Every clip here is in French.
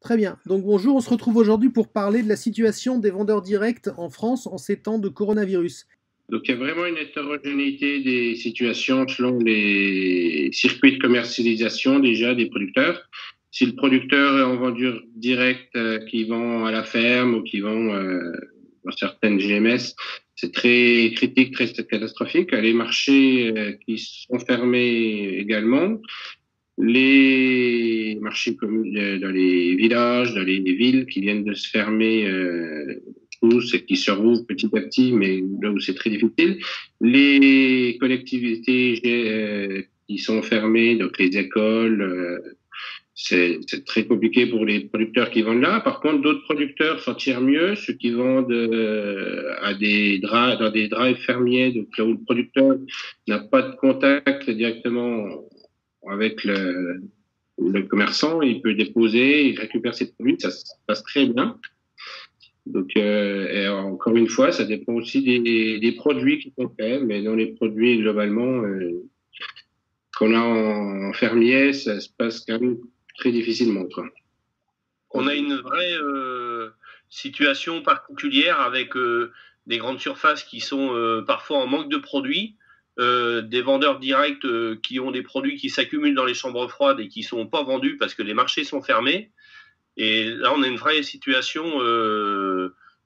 Très bien. Donc bonjour, on se retrouve aujourd'hui pour parler de la situation des vendeurs directs en France en ces temps de coronavirus. Donc, il y a vraiment une hétérogénéité des situations selon les circuits de commercialisation déjà des producteurs. Si le producteur est en vendeur directe qui vend à la ferme ou qui vend dans certaines GMS, c'est très critique, très catastrophique. Les marchés qui sont fermés également, les marchés dans les villages, dans les villes qui viennent de se fermer tous et qui se rouvrent petit à petit, mais là où c'est très difficile. Les collectivités qui sont fermées, donc les écoles, c'est très compliqué pour les producteurs qui vendent là. Par contre, d'autres producteurs s'en tirent mieux, ceux qui vendent dans des drives fermiers, donc là où le producteur n'a pas de contact directement avec le commerçant, il peut déposer, il récupère ses produits, ça se passe très bien. Donc, et encore une fois, ça dépend aussi des produits qui sont faits, mais dans les produits globalement qu'on a en fermier, ça se passe quand même très difficilement, quoi. On a une vraie situation particulière avec des grandes surfaces qui sont parfois en manque de produits, des vendeurs directs qui ont des produits qui s'accumulent dans les chambres froides et qui ne sont pas vendus parce que les marchés sont fermés. Et là, on a une vraie situation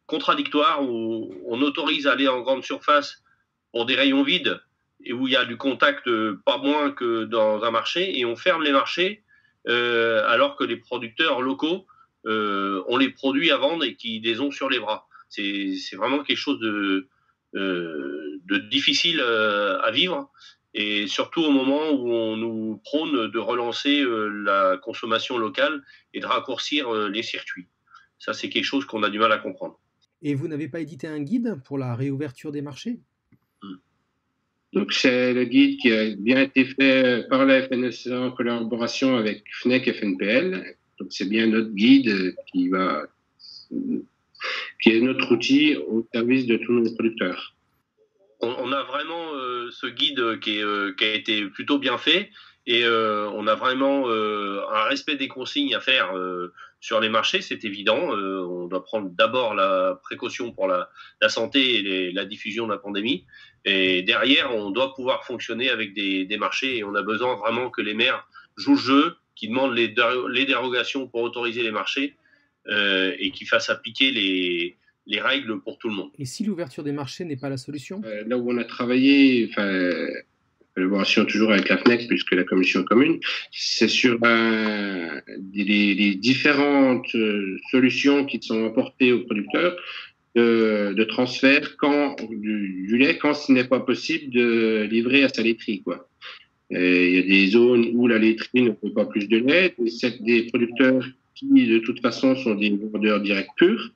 contradictoire où on autorise à aller en grande surface pour des rayons vides et où il y a du contact pas moins que dans un marché, et on ferme les marchés alors que les producteurs locaux ont les produits à vendre et qui les ont sur les bras. C'est vraiment quelque chose de difficile à vivre, et surtout au moment où on nous prône de relancer la consommation locale et de raccourcir les circuits. Ça, c'est quelque chose qu'on a du mal à comprendre. Et vous n'avez pas édité un guide pour la réouverture des marchés? Donc, c'est le guide qui a bien été fait par la FNSEA en collaboration avec FNEC FNPL. Donc, c'est bien notre guide qui est notre outil au service de tous nos producteurs. On a vraiment ce guide qui a été plutôt bien fait, et on a vraiment un respect des consignes à faire sur les marchés, c'est évident. On doit prendre d'abord la précaution pour la santé et la diffusion de la pandémie, et derrière, on doit pouvoir fonctionner avec des marchés, et on a besoin vraiment que les maires jouent le jeu, qui demandent les dérogations pour autoriser les marchés, et qui fassent appliquer les règles pour tout le monde. Et si l'ouverture des marchés n'est pas la solution? Là où on a travaillé, collaboration toujours avec la FNEC plus que la commission commune, c'est sur les différentes solutions qui sont apportées aux producteurs de transfert du lait quand ce n'est pas possible de livrer à sa laiterie, quoi. Il y a des zones où la laiterie ne peut pas plus de lait, des producteurs qui de toute façon sont des vendeurs directs purs.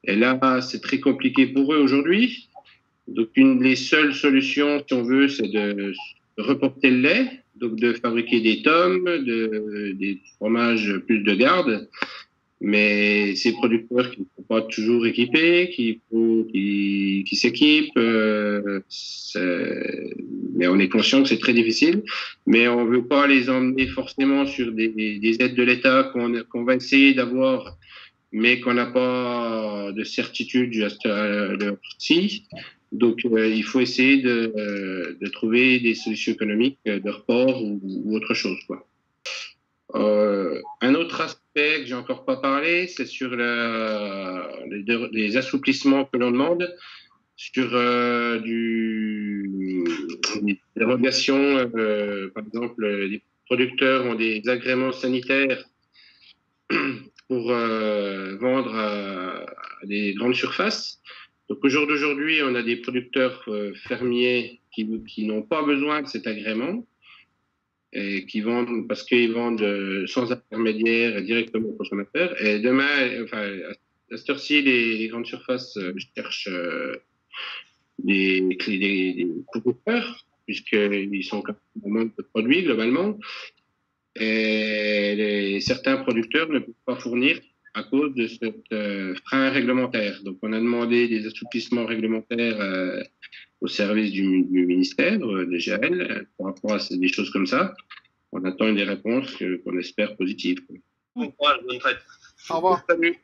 Et là, c'est très compliqué pour eux aujourd'hui. Donc, les seules solutions, si on veut, c'est de reporter le lait, donc de fabriquer des tomes, des fromages plus de garde. Mais ces producteurs qui ne sont pas toujours équipés, qui s'équipent, mais on est conscient que c'est très difficile. Mais on ne veut pas les emmener forcément sur des aides de l'État qu'on va essayer d'avoir, mais qu'on n'a pas de certitude à l'heure ci. Donc, il faut essayer de trouver des solutions économiques de report ou autre chose, quoi. Un autre aspect que j'ai encore pas parlé, c'est sur les assouplissements que l'on demande sur des dérogations. Par exemple, les producteurs ont des agréments sanitaires pour vendre à des grandes surfaces. Donc, au jour d'aujourd'hui, on a des producteurs fermiers qui n'ont pas besoin de cet agrément, et qui vendent parce qu'ils vendent sans intermédiaire et directement aux consommateurs. Et demain, à cette heure-ci, les grandes surfaces cherchent des producteurs, puisqu'ils sont en manque de produits globalement. Et certains producteurs ne peuvent pas fournir à cause de ce frein réglementaire. Donc, on a demandé des assouplissements réglementaires au service du ministère, de GRL, par rapport à des choses comme ça. On attend des réponses qu'on espère positives. Bon courage, bonne traite. Au revoir. Salut.